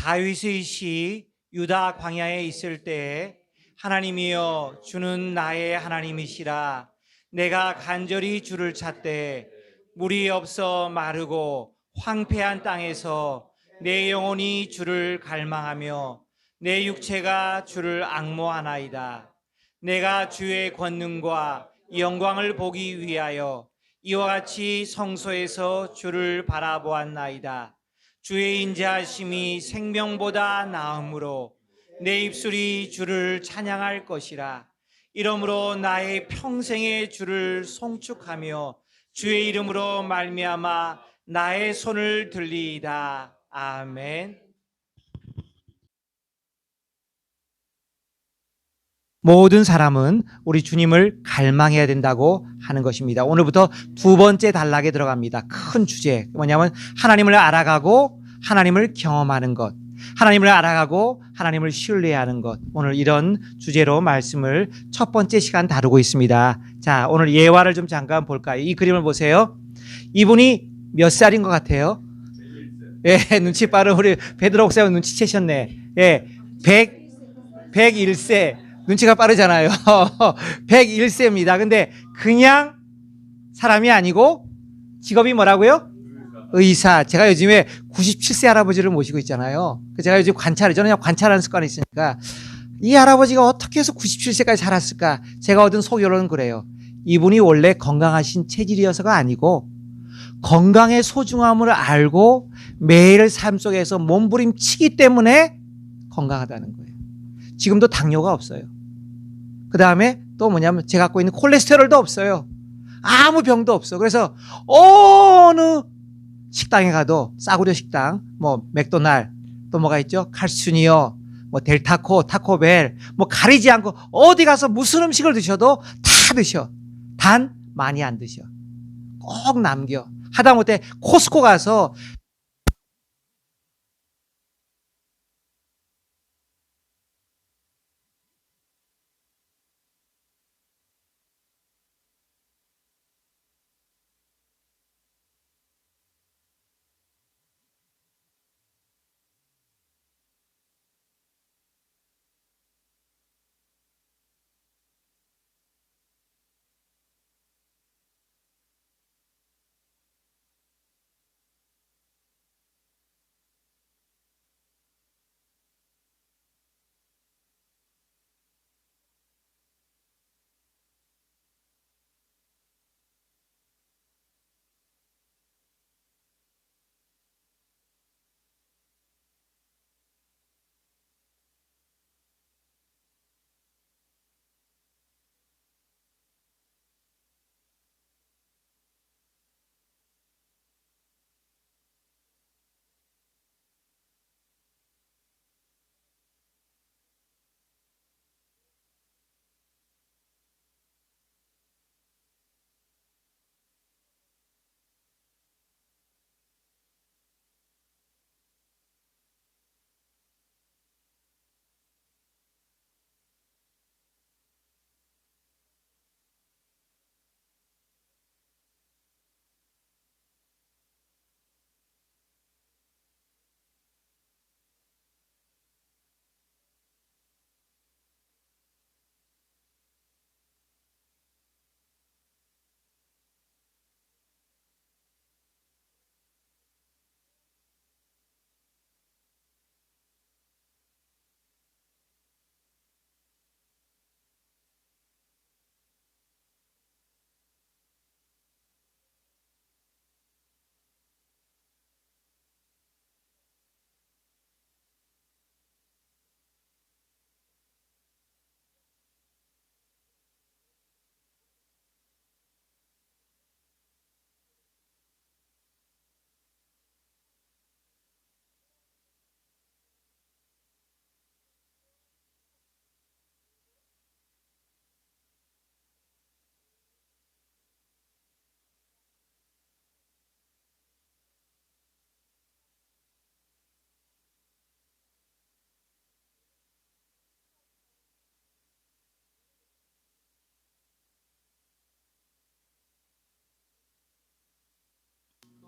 다윗의 시 유다 광야에 있을 때에 하나님이여 주는 나의 하나님이시라. 내가 간절히 주를 찾되 물이 없어 마르고 황폐한 땅에서 내 영혼이 주를 갈망하며 내 육체가 주를 앙모하나이다. 내가 주의 권능과 영광을 보기 위하여 이와 같이 성소에서 주를 바라보았나이다. 주의 인자하심이 생명보다 나음으로 내 입술이 주를 찬양할 것이라. 이러므로 나의 평생의 주를 송축하며 주의 이름으로 말미암아 나의 손을 들리이다. 아멘. 모든 사람은 우리 주님을 갈망해야 된다고 하는 것입니다. 오늘부터 두 번째 단락에 들어갑니다. 큰 주제 뭐냐면 하나님을 알아가고 하나님을 경험하는 것, 하나님을 알아가고 하나님을 신뢰하는 것. 오늘 이런 주제로 말씀을 첫 번째 시간 다루고 있습니다. 자, 오늘 예화를 좀 잠깐 볼까요? 이 그림을 보세요. 이분이 몇 살인 것 같아요? 예, 눈치 빠른 우리 베드로 목사님 눈치채셨네. 예, 101세. 눈치가 빠르잖아요. 101세입니다. 근데 그냥 사람이 아니고 직업이 뭐라고요? 의사. 제가 요즘에 97세 할아버지를 모시고 있잖아요. 제가 요즘 저는 그냥 관찰하는 습관이 있으니까 이 할아버지가 어떻게 해서 97세까지 살았을까? 제가 얻은 소견은 그래요. 이분이 원래 건강하신 체질이어서가 아니고 건강의 소중함을 알고 매일 삶 속에서 몸부림치기 때문에 건강하다는 거예요. 지금도 당뇨가 없어요. 그 다음에 또 뭐냐면 제가 갖고 있는 콜레스테롤도 없어요. 아무 병도 없어. 그래서 어느 식당에 가도 싸구려 식당, 뭐 맥도날, 또 뭐가 있죠? 칼슈니어, 뭐 델타코, 타코벨, 뭐 가리지 않고 어디 가서 무슨 음식을 드셔도 다 드셔. 단 많이 안 드셔. 꼭 남겨. 하다못해 코스코 가서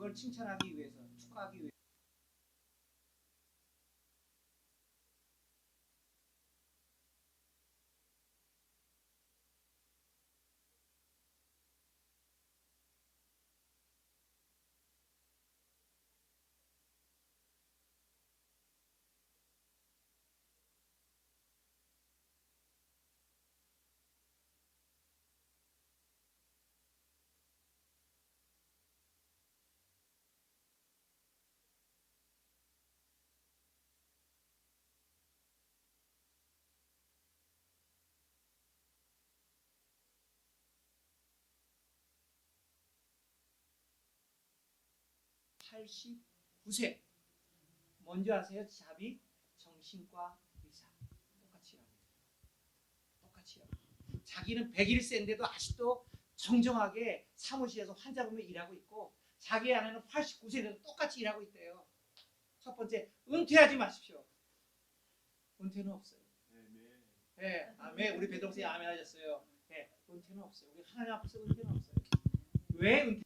그걸 칭찬하기 위해서, 축하하기 위해서. 89세. 뭔지 아세요? 자비, 정신과 의사. 똑같이 일하고 있어요. 똑같이 일하고 있어요. 자기는 101세인데도 아직도 정정하게 사무실에서 환자 보면 일하고 있고 자기 아내는 89세인데도 똑같이 일하고 있대요. 첫 번째, 은퇴하지 마십시오. 은퇴는 없어요. 네, 아멘. 우리 배동생이 아멘 하셨어요. 네, 은퇴는 없어요. 우리 하나님 앞에서 은퇴는 없어요. 왜 은퇴?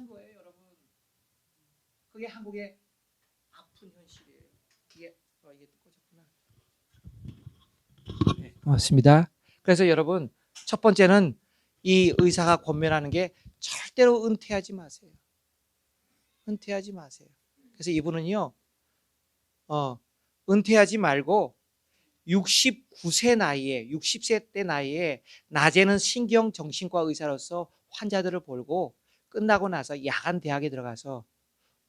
거예요, 여러분. 그게 한국의 아픈 현실이에요. 이게 이게 꺼졌구나. 네, 고맙습니다. 그래서 여러분, 첫 번째는 이 의사가 권면하는 게 절대로 은퇴하지 마세요. 은퇴하지 마세요. 그래서 이분은요, 은퇴하지 말고 69세 나이에, 60세 때 나이에 낮에는 신경정신과 의사로서 환자들을 볼고 끝나고 나서 야간 대학에 들어가서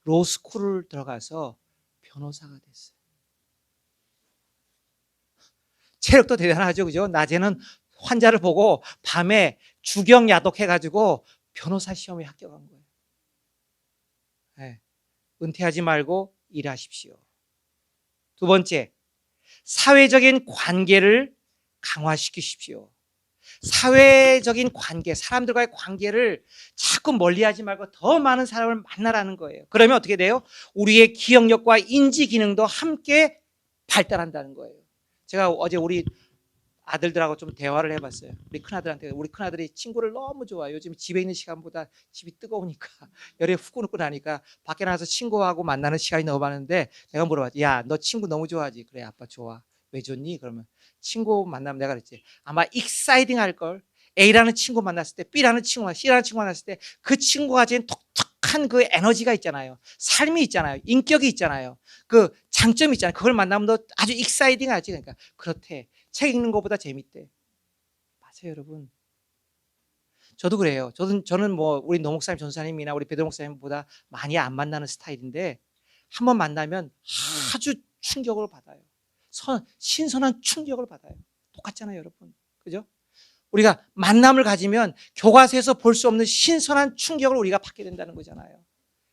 로스쿨을 들어가서 변호사가 됐어요. 체력도 대단하죠, 그죠? 낮에는 환자를 보고 밤에 주경야독 해가지고 변호사 시험에 합격한 거예요. 네. 은퇴하지 말고 일하십시오. 두 번째, 사회적인 관계를 강화시키십시오. 사회적인 관계, 사람들과의 관계를 자꾸 멀리하지 말고 더 많은 사람을 만나라는 거예요. 그러면 어떻게 돼요? 우리의 기억력과 인지 기능도 함께 발달한다는 거예요. 제가 어제 우리 아들들하고 좀 대화를 해봤어요. 우리 큰아들한테. 우리 큰아들이 친구를 너무 좋아해요. 요즘 집에 있는 시간보다 집이 뜨거우니까 열에 후끈후끈하니까 밖에 나가서 친구하고 만나는 시간이 너무 많은데 내가 물어봤지. 야, 너 친구 너무 좋아하지? 그래, 아빠 좋아. 왜 좋니? 그러면 친구 만나면 내가 그랬지. 아마 익사이딩 할걸. A라는 친구 만났을 때, B라는 친구, C라는 친구 만났을 때 그 친구가 가진 독특한 그 에너지가 있잖아요. 삶이 있잖아요. 인격이 있잖아요. 그 장점이 있잖아요. 그걸 만나면 너 아주 익사이딩 하지. 그러니까 그렇대. 책 읽는 것보다 재밌대. 맞아요, 여러분. 저도 그래요. 저는 뭐 우리 노 목사님, 전사님이나 우리 배도 목사님보다 많이 안 만나는 스타일인데 한번 만나면 아주 충격을 받아요. 신선한 충격을 받아요. 똑같잖아요, 여러분. 그죠? 우리가 만남을 가지면 교과서에서 볼 수 없는 신선한 충격을 우리가 받게 된다는 거잖아요.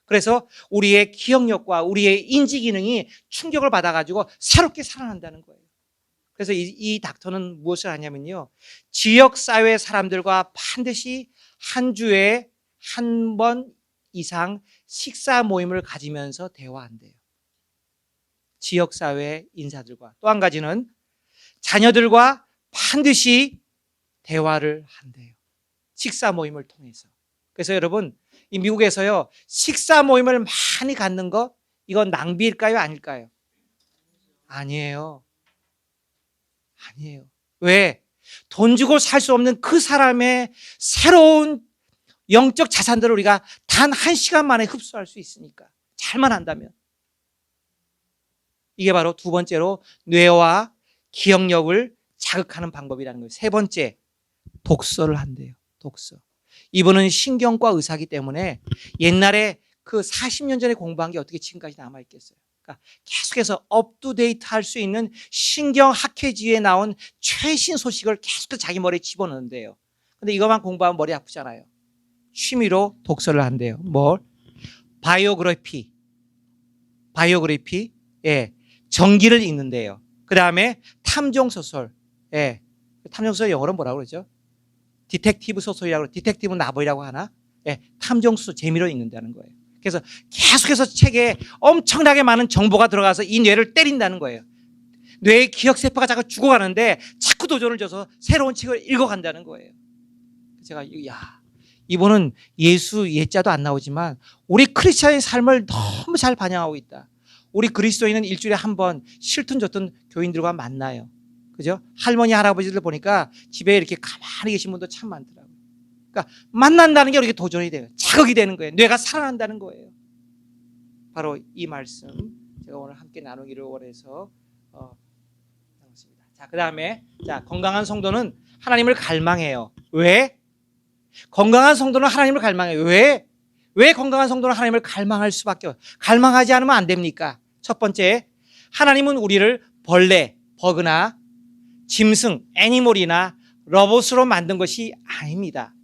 그래서 우리의 기억력과 우리의 인지 기능이 충격을 받아가지고 새롭게 살아난다는 거예요. 그래서 이 닥터는 무엇을 하냐면요. 지역사회 사람들과 반드시 한 주에 한 번 이상 식사 모임을 가지면서 대화한대요. 지역사회 인사들과. 또 한 가지는 자녀들과 반드시 대화를 한대요. 식사 모임을 통해서. 그래서 여러분, 이 미국에서요, 식사 모임을 많이 갖는 것, 이건 낭비일까요? 아닐까요? 아니에요. 아니에요. 왜? 돈 주고 살 수 없는 그 사람의 새로운 영적 자산들을 우리가 단 1시간 만에 흡수할 수 있으니까. 잘만 한다면. 이게 바로 두 번째로 뇌와 기억력을 자극하는 방법이라는 거예요. 세 번째, 독서를 한대요. 독서. 이분은 신경과 의사이기 때문에 옛날에 그 40년 전에 공부한 게 어떻게 지금까지 남아있겠어요. 그러니까 계속해서 업투데이트 할 수 있는 신경학회지에 나온 최신 소식을 계속해서 자기 머리에 집어넣는데요. 근데 이것만 공부하면 머리 아프잖아요. 취미로 독서를 한대요. 뭘? 바이오그래피. 예. 전기를 읽는데요. 그 다음에 탐정소설. 예. 탐정소설 영어로 뭐라고 그러죠? 디텍티브 소설이라고, 디텍티브 나벌이라고 하나? 예. 탐정소설 재미로 읽는다는 거예요. 그래서 계속해서 책에 엄청나게 많은 정보가 들어가서 이 뇌를 때린다는 거예요. 뇌의 기억세포가 자꾸 죽어가는데 자꾸 도전을 줘서 새로운 책을 읽어간다는 거예요. 제가, 이분은 예수 예자도 안 나오지만 우리 크리스찬의 삶을 너무 잘 반영하고 있다. 우리 그리스도인은 일주일에 한 번 싫든 좋든 교인들과 만나요. 그죠? 할머니, 할아버지들 보니까 집에 이렇게 가만히 계신 분도 참 많더라고요. 그러니까 만난다는 게 우리에게 도전이 돼요. 자극이 되는 거예요. 뇌가 살아난다는 거예요. 바로 이 말씀 제가 오늘 함께 나누기를 원해서 나눴습니다. 자, 그 다음에 건강한 성도는 하나님을 갈망해요. 왜? 건강한 성도는 하나님을 갈망해요. 왜 건강한 성도는 하나님을 갈망할 수밖에 없어요? 갈망하지 않으면 안 됩니까? 첫 번째, 하나님은 우리를 벌레, 버그나 짐승, 애니멀이나 로봇으로 만든 것이 아닙니다.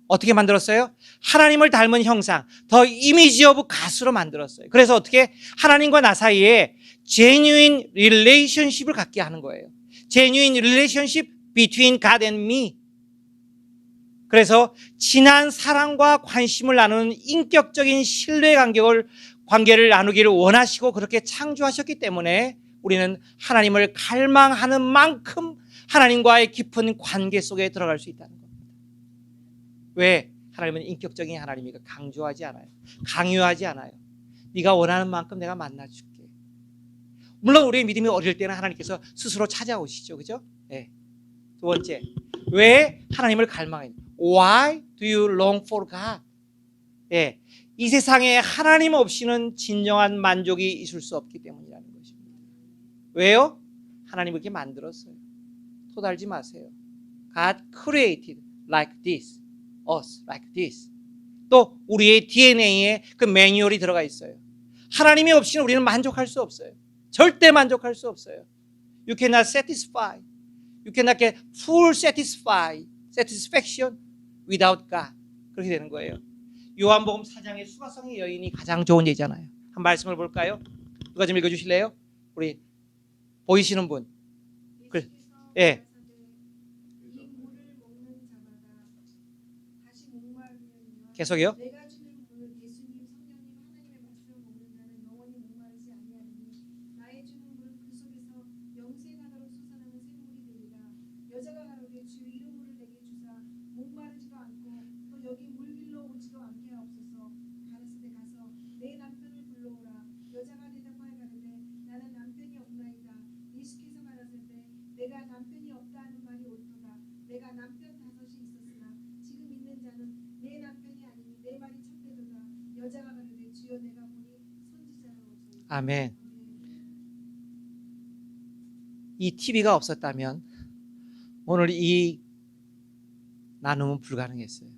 어떻게 만들었어요? 하나님을 닮은 형상, 더 이미지 오브 갓으로 만들었어요. 그래서 어떻게? 하나님과 나 사이에 genuine relationship을 갖게 하는 거예요. genuine relationship between God and me. 그래서 진한 사랑과 관심을 나누는 인격적인 신뢰 관계를 나누기를 원하시고 그렇게 창조하셨기 때문에 우리는 하나님을 갈망하는 만큼 하나님과의 깊은 관계 속에 들어갈 수 있다는 겁니다. 왜? 하나님은 인격적인 하나님이니까 강조하지 않아요. 강요하지 않아요. 네가 원하는 만큼 내가 만나줄게. 물론 우리의 믿음이 어릴 때는 하나님께서 스스로 찾아오시죠. 그죠? 네. 두 번째, 왜 하나님을 갈망해요? Why do you long for God? 예, 이 세상에 하나님 없이는 진정한 만족이 있을 수 없기 때문이라는 것입니다. 왜요? 하나님을 이렇게 만들었어요. 토달지 마세요. God created like this, us like this. 또 우리의 DNA에 그 매뉴얼이 들어가 있어요. 하나님이 없이는 우리는 만족할 수 없어요. 절대 만족할 수 없어요. You cannot satisfy. You cannot get full satisfaction without God. 그렇게 되는 거예요. 요한복음 4장의 수가성의 여인이 가장 좋은 예잖아요. 한 말씀을 볼까요? 누가 좀 읽어주실래요? 우리 보이시는 분. 예. 계속요. 아멘. 이 TV가 없었다면 오늘 이 나눔은 불가능했어요.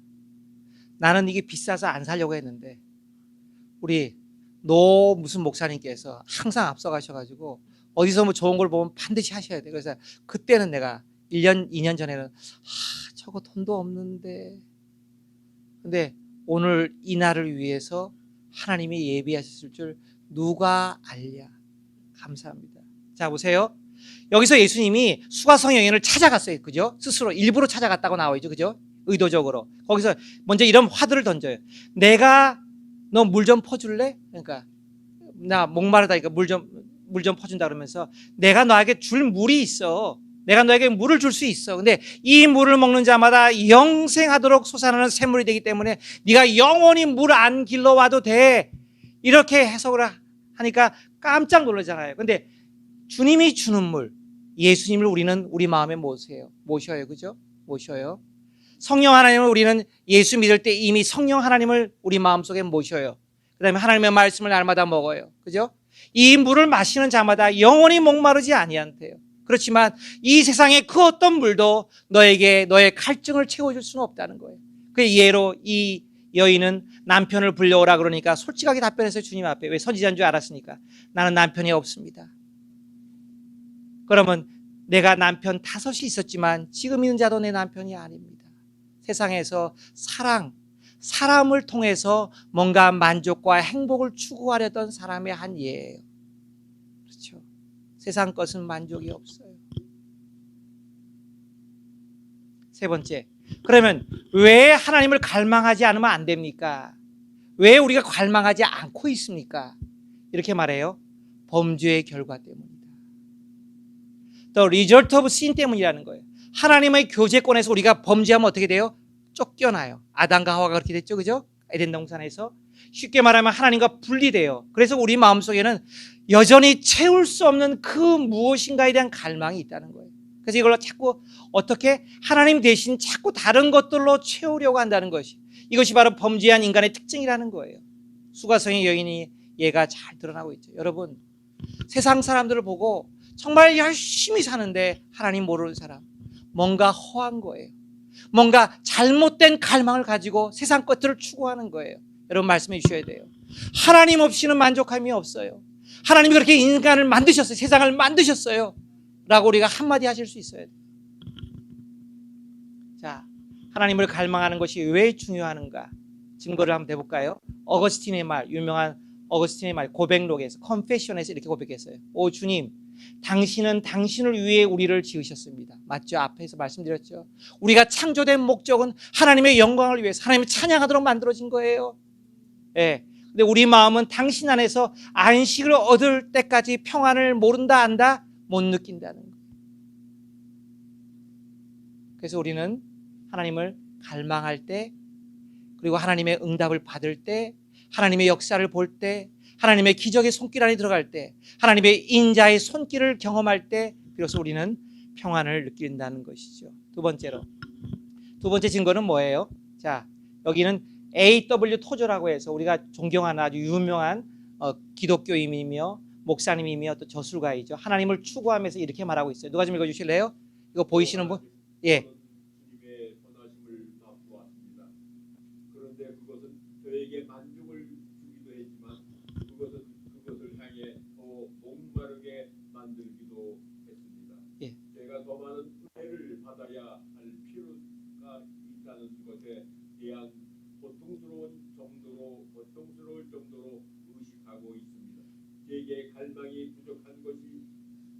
나는 이게 비싸서 안 사려고 했는데 우리 노 무슨 목사님께서 항상 앞서가셔가지고 어디서 뭐 좋은 걸 보면 반드시 하셔야 돼. 그래서 그때는 내가 1년, 2년 전에는 저거 돈도 없는데, 근데 오늘 이 날을 위해서 하나님이 예비하셨을 줄 누가 알랴. 감사합니다. 자, 보세요. 여기서 예수님이 수가성 여인을 찾아갔어요. 그죠? 스스로 일부러 찾아갔다고 나와 있죠. 그죠? 의도적으로. 거기서 먼저 이런 화두를 던져요. 내가 너 물 좀 퍼줄래? 그러니까 나 목마르다니까 물 좀 퍼준다 그러면서 내가 너에게 줄 물이 있어. 내가 너에게 물을 줄 수 있어. 근데 이 물을 먹는 자마다 영생하도록 솟아나는 샘물이 되기 때문에 네가 영원히 물 안 길러와도 돼. 이렇게 해석을 하니까 깜짝 놀라잖아요. 근데 주님이 주는 물, 예수님을 우리는 우리 마음에 모셔요. 그죠? 모셔요. 성령 하나님을 우리는 예수 믿을 때 이미 성령 하나님을 우리 마음속에 모셔요. 그 다음에 하나님의 말씀을 날마다 먹어요. 그죠? 이 물을 마시는 자마다 영원히 목마르지 아니한대요. 그렇지만 이 세상의 그 어떤 물도 너에게 너의 갈증을 채워줄 수는 없다는 거예요. 그 예로 이 여인은 남편을 불려오라 그러니까 솔직하게 답변했어요. 주님 앞에. 왜 선지자인 줄 알았으니까. 나는 남편이 없습니다. 그러면 내가 남편 5이 있었지만 지금 있는 자도 내 남편이 아닙니다. 세상에서 사람을 통해서 뭔가 만족과 행복을 추구하려던 사람의 한 예예요. 그렇죠. 세상 것은 만족이 없어요. 세 번째, 그러면 왜 하나님을 갈망하지 않으면 안 됩니까? 왜 우리가 갈망하지 않고 있습니까? 이렇게 말해요. 범죄의 결과 때문이다. The result of sin 때문이라는 거예요. 하나님의 교제권에서 우리가 범죄하면 어떻게 돼요? 쫓겨나요. 아담과 하와가 그렇게 됐죠, 그죠? 에덴 동산에서. 쉽게 말하면 하나님과 분리돼요. 그래서 우리 마음속에는 여전히 채울 수 없는 그 무엇인가에 대한 갈망이 있다는 거예요. 그래서 이걸로 자꾸 어떻게 하나님 대신 자꾸 다른 것들로 채우려고 한다는 것이, 이것이 바로 범죄한 인간의 특징이라는 거예요. 수가성의 여인이 얘가 잘 드러나고 있죠. 여러분, 세상 사람들을 보고 정말 열심히 사는데 하나님 모르는 사람, 뭔가 허한 거예요. 뭔가 잘못된 갈망을 가지고 세상 것들을 추구하는 거예요. 여러분 말씀해 주셔야 돼요. 하나님 없이는 만족함이 없어요. 하나님이 그렇게 인간을 만드셨어요. 세상을 만드셨어요. 라고 우리가 한마디 하실 수 있어야 돼요. 자, 하나님을 갈망하는 것이 왜 중요한가? 증거를 한번 해볼까요? 어거스틴의 말, 유명한 어거스틴의 말, 고백록에서, 컨페션에서 이렇게 고백했어요. 오 주님, 당신은 당신을 위해 우리를 지으셨습니다. 맞죠? 앞에서 말씀드렸죠. 우리가 창조된 목적은 하나님의 영광을 위해서, 하나님을 찬양하도록 만들어진 거예요. 예. 근데 우리 마음은 당신 안에서 안식을 얻을 때까지 평안을 모른다, 안다, 못 느낀다는 거예요. 그래서 우리는 하나님을 갈망할 때, 그리고 하나님의 응답을 받을 때, 하나님의 역사를 볼 때, 하나님의 기적의 손길 안에 들어갈 때, 하나님의 인자의 손길을 경험할 때 비로소 우리는 평안을 느낀다는 것이죠. 두 번째 증거는 뭐예요? 자, 여기는 A.W. 토저라고 해서 우리가 존경하는 아주 유명한 기독교인이며 목사님이며 또 저술가이죠. 하나님을 추구하면서 이렇게 말하고 있어요. 누가 좀 읽어주실래요? 이거 보이시는 분? 예. 주님의 선하심을 맛보았습니다. 그런데 그것은 저에게 만족을 주기도 했지만 그것을 향해 더 목마르게 만들기도 했습니다. 예. 제가 더 많은 은혜를 받아야 할 필요가 있다는 것에 대한 고통스러울 정도로 의식하고 있습니다. 제게 갈망이 부족한 것이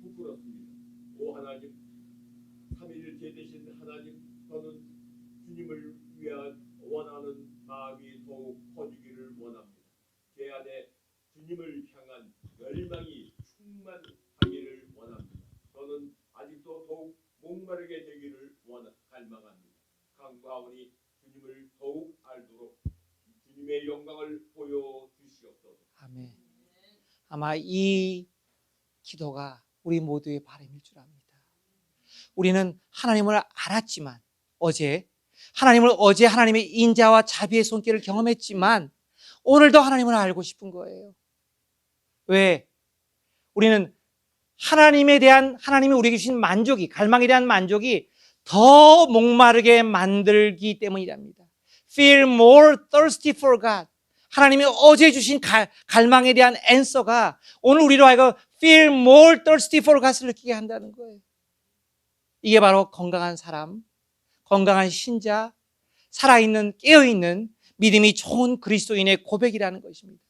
부끄럽습니다. 오 하나님, 삼위일체 되신 하나님, 저는 주님을 위한 원하는 마음이 더욱 커지기를 원합니다. 제 안에 주님을 향한 열망이 충만하기를 원합니다. 저는 아직도 더욱 목마르게 되기를 갈망합니다. 간구하오니 주님을 더욱 알도록 주님의 영광을 보여주시옵소서. 아멘. 아마 이 기도가 우리 모두의 바람일 줄 압니다. 우리는 하나님을 알았지만 어제 하나님의 인자와 자비의 손길을 경험했지만 오늘도 하나님을 알고 싶은 거예요. 왜? 우리는 하나님이 우리에게 주신 만족이, 갈망에 대한 만족이 더 목마르게 만들기 때문이랍니다. Feel more thirsty for God. 하나님이 어제 주신 갈망에 대한 answer가 오늘 우리로 하여금 feel more thirsty for God을 느끼게 한다는 거예요. 이게 바로 건강한 사람, 건강한 신자, 살아있는, 깨어있는 믿음이 좋은 그리스도인의 고백이라는 것입니다.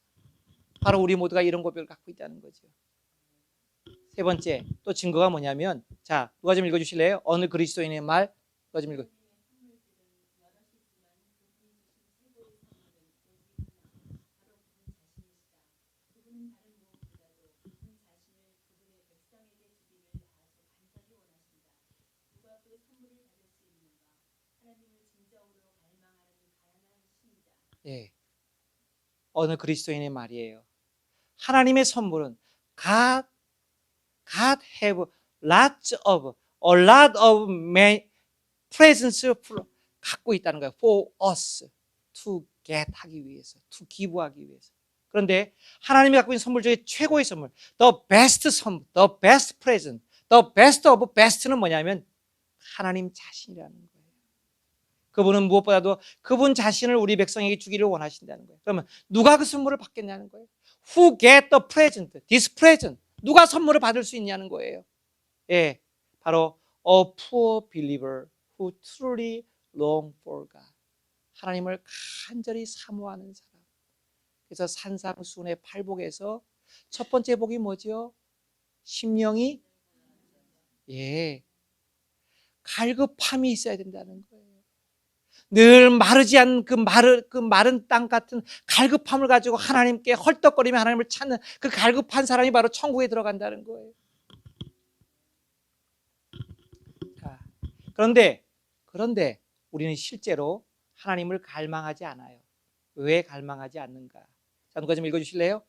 바로 우리 모두가 이런 고백을 갖고 있다는 거죠. 세 번째, 또 증거가 뭐냐면, 자, 누가 좀 읽어주실래요? 어느 그리스도인의 말? 누가 좀 읽어. 예, 어느 그리스도인의 말이에요. 하나님의 선물은 God have a lot of presence 갖고 있다는 거예요. For us to get 하기 위해서, to give 하기 위해서. 그런데 하나님이 갖고 있는 선물 중에 최고의 선물, the best 선물, the best present, the best of best는 뭐냐면 하나님 자신이라는 거예요. 그분은 무엇보다도 그분 자신을 우리 백성에게 주기를 원하신다는 거예요. 그러면 누가 그 선물을 받겠냐는 거예요. Who get the present? This present. 누가 선물을 받을 수 있냐는 거예요. 예, 바로 a poor believer who truly long for God. 하나님을 간절히 사모하는 사람. 그래서 산상수훈의 팔복에서 첫 번째 복이 뭐죠? 심령이 갈급함이 있어야 된다는 거예요. 늘 마르지 않은 그 마른 땅 같은 갈급함을 가지고 하나님께 헐떡거리며 하나님을 찾는 그 갈급한 사람이 바로 천국에 들어간다는 거예요. 자, 그런데 우리는 실제로 하나님을 갈망하지 않아요. 왜 갈망하지 않는가? 자, 누가 좀 읽어주실래요?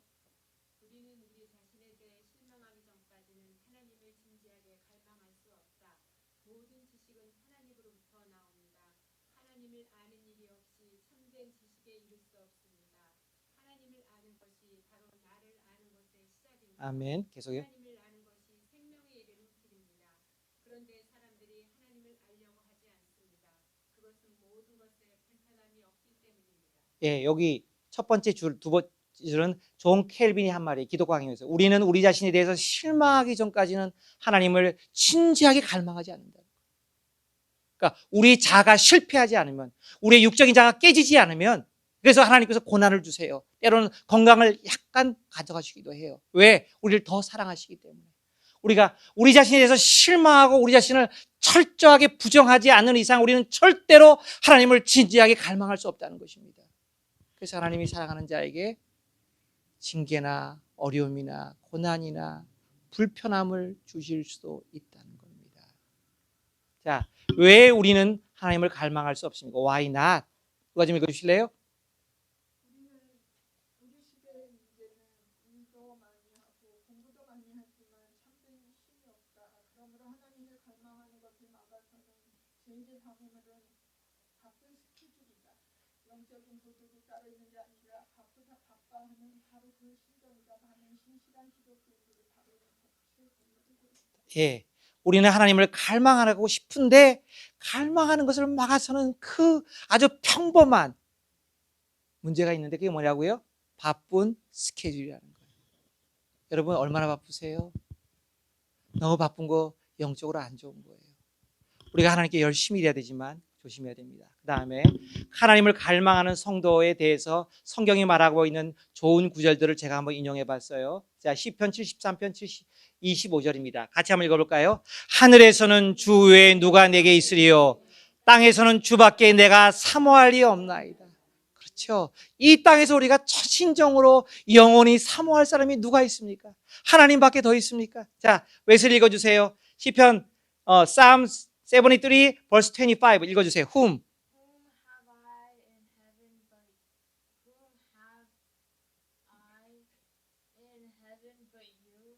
우리는 우리 자신에 대해 실망하기 전까지는 하나님을 진지하게 갈망할 수 없다. 모든 지식은 하나님으로부터 나옵니다. 하나님을 아는 일이 없이 참된 지식에 이를 수 없습니다. 하나님을 아는 것이 바로 나를 아는 것의 시작입니다. 아멘. 계속요. 하나님을 아는 것이 생명에 이르는 길입니다. 그런데 사람들이 하나님을 알려고 하지 않습니다. 그것은 모든 것에 편편함이 없기 때문입니다. 예, 여기 첫 번째 줄, 두 번째 줄은 존 켈빈이 한 말이에요. 기독 강의에서 우리는 우리 자신에 대해서 실망하기 전까지는 하나님을 진지하게 갈망하지 않는다. 그러니까 우리 자아가 실패하지 않으면, 우리의 육적인 자아가 깨지지 않으면, 그래서 하나님께서 고난을 주세요. 때로는 건강을 약간 가져가시기도 해요. 왜? 우리를 더 사랑하시기 때문에. 우리가 우리 자신에 대해서 실망하고 우리 자신을 철저하게 부정하지 않는 이상 우리는 절대로 하나님을 진지하게 갈망할 수 없다는 것입니다. 그래서 하나님이 사랑하는 자에게 징계나 어려움이나 고난이나 불편함을 주실 수도 있다는 겁니다. 자, 왜 우리는 하나님을 갈망할 수 없습니까? Why not? 누가 좀 읽어주실래요? 우리는 우리 시대의 문제는 일도 많이 하고 공부도 많이 하지만 참된 힘이 없다. 그러므로 하나님을 갈망하는 것을 막아서는 죄인의 방해물은 바쁜 스케줄이다. 영적인 도둑이 따로 있는 게 아니라 바빠하는 바로 그 심정이다. 많은 신실한 기독교인들을 바로 덫을 걸고 있다. 예, 우리는 하나님을 갈망하고 싶은데 갈망하는 것을 막아서는 그 아주 평범한 문제가 있는데 그게 뭐냐고요? 바쁜 스케줄이라는 거예요. 여러분 얼마나 바쁘세요? 너무 바쁜 거 영적으로 안 좋은 거예요. 우리가 하나님께 열심히 일해야 되지만 조심해야 됩니다. 그 다음에 하나님을 갈망하는 성도에 대해서 성경이 말하고 있는 좋은 구절들을 제가 한번 인용해 봤어요. 자, 시편 73편 25절입니다. 같이 한번 읽어볼까요? 하늘에서는 주 외에 누가 내게 있으리요? 땅에서는 주밖에 내가 사모할 리 없나이다. 그렇죠. 이 땅에서 우리가 처신정으로 영원히 사모할 사람이 누가 있습니까? 하나님밖에 더 있습니까? 자, 웨슬리 읽어주세요. 시편 Psalm 73 verse 25 읽어주세요. Whom? Whom have I in heaven but you?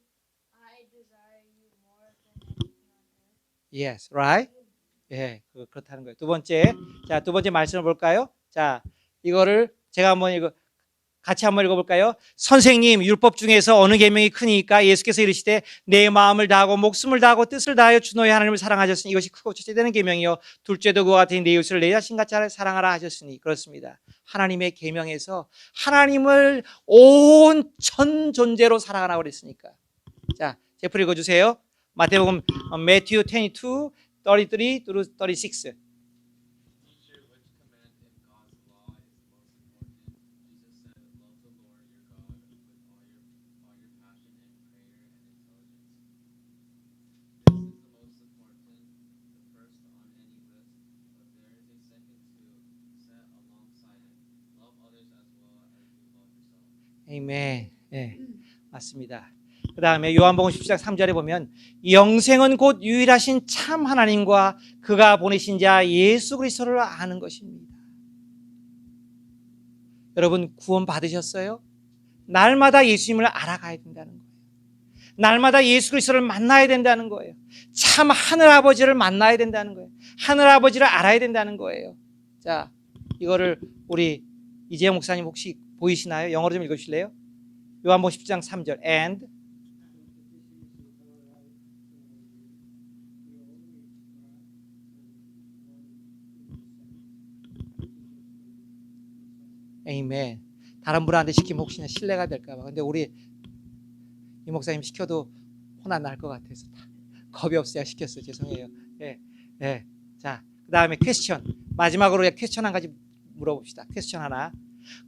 I desire you more than anything on earth. Yes, right? 예, 그렇다는 거예요. 두 번째, 자, 두 번째 말씀을 볼까요? 자, 이거를 제가 한번 같이 한번 읽어볼까요? 선생님, 율법 중에서 어느 계명이 크니까? 예수께서 이르시되 내 마음을 다하고 목숨을 다하고 뜻을 다하여 주 너의 하나님을 사랑하셨으니 이것이 크고 첫째 되는 계명이요 둘째도 그와 같으니 내 이웃을 내 자신같이 사랑하라 하셨으니. 그렇습니다. 하나님의 계명에서 하나님을 온 전 존재로 사랑하라고 그랬으니까. 자, 제프 읽어주세요. 마태복음 Matthew 22 33 through 36. Teacher, which command in God's law is most important? Jesus said, love the Lord your God with all your passion and prayer and intelligence. This is the most important, the first on any list, but there is a second to set alongside it. Love others as well as you love yourself. 아멘. 예, 맞습니다. 그 다음에 요한복음 10장 3절에 보면 영생은 곧 유일하신 참 하나님과 그가 보내신 자 예수 그리스도를 아는 것입니다. 여러분 구원 받으셨어요? 날마다 예수님을 알아가야 된다는 거예요. 날마다 예수 그리스도를 만나야 된다는 거예요. 참 하늘아버지를 만나야 된다는 거예요. 하늘아버지를 알아야 된다는 거예요. 자, 이거를 우리 이재영 목사님 혹시 보이시나요? 영어로 좀 읽어주실래요? 요한복음 10장 3절 and 에이멘. 다른 분한테 시키면 혹시나 신뢰가 될까 봐. 근데 우리 이 목사님 시켜도 혼 안 날 것 같아서 겁이 없어야 시켰어요. 죄송해요. 예. 예. 자, 그다음에 퀘스천. 마지막으로 퀘스천 한 가지 물어봅시다. 퀘스천 하나.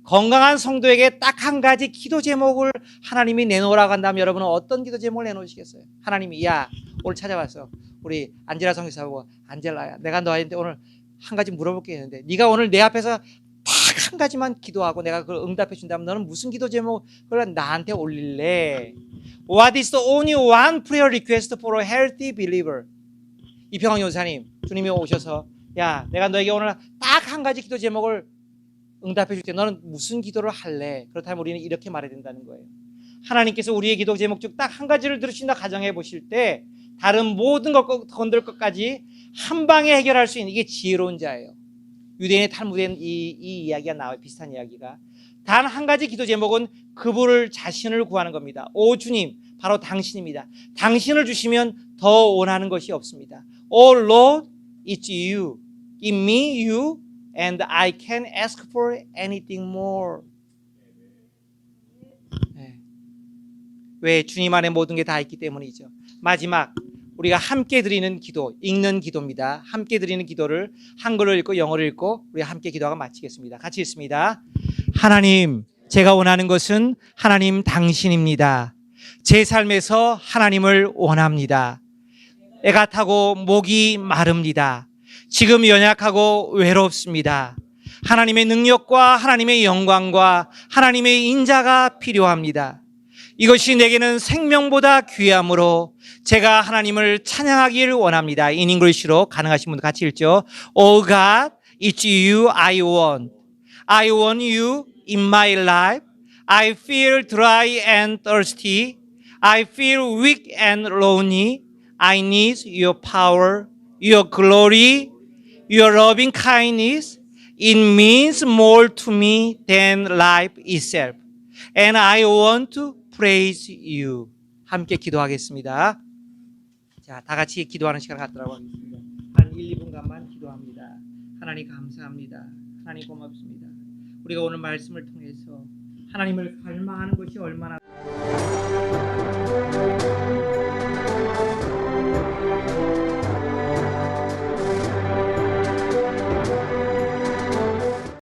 건강한 성도에게 딱 한 가지 기도 제목을 하나님이 내놓으라고 한다면 여러분은 어떤 기도 제목을 내놓으시겠어요? 하나님이 야 오늘 찾아왔어. 우리 안젤라 성교사하고 안젤라야 내가 너한테 오늘 한 가지 물어볼 게 있는데 네가 오늘 내 앞에서 딱 한 가지만 기도하고 내가 그걸 응답해 준다면 너는 무슨 기도 제목을 나한테 올릴래? What is the only one prayer request for a healthy believer? 이평왕 요사님 주님이 오셔서 야 내가 너에게 오늘 딱 한 가지 기도 제목을 응답해 줄 때 너는 무슨 기도를 할래? 그렇다면 우리는 이렇게 말해야 된다는 거예요. 하나님께서 우리의 기도 제목 중 딱 한 가지를 들으신다 가정해 보실 때 다른 모든 것 건들 것까지 한 방에 해결할 수 있는 이게 지혜로운 자예요. 유대인의 탈무드에는 이 이야기가 나와요. 비슷한 이야기가. 단 한 가지 기도 제목은 그분을 자신을 구하는 겁니다. 오 주님 바로 당신입니다. 당신을 주시면 더 원하는 것이 없습니다. Oh Lord, it's you. Give me you and I can't ask for anything more. 네. 왜? 주님 안에 모든 게 다 있기 때문이죠. 마지막 우리가 함께 드리는 기도, 읽는 기도입니다. 함께 드리는 기도를 한글로 읽고 영어로 읽고 우리 함께 기도하고 마치겠습니다. 같이 읽습니다. 하나님, 제가 원하는 것은 하나님 당신입니다. 제 삶에서 하나님을 원합니다. 애가 타고 목이 마릅니다. 지금 연약하고 외롭습니다. 하나님의 능력과 하나님의 영광과 하나님의 인자가 필요합니다. 이것이 내게는 생명보다 귀함으로 제가 하나님을 찬양하기를 원합니다. In English로 가능하신 분들 같이 읽죠. Oh God, it's you I want. I want you in my life. I feel dry and thirsty. I feel weak and lonely. I need your power, your glory, your loving kindness. It means more to me than life itself. And I want to praise you. 함께 기도하겠습니다. 자, 다 같이 기도하는 시간 갖도록 하겠습니다. 한 1, 2분간만 기도합니다. 하나님 감사합니다. 하나님 고맙습니다. 우리가 오늘 말씀을 통해서 하나님을 갈망하는 것이 얼마나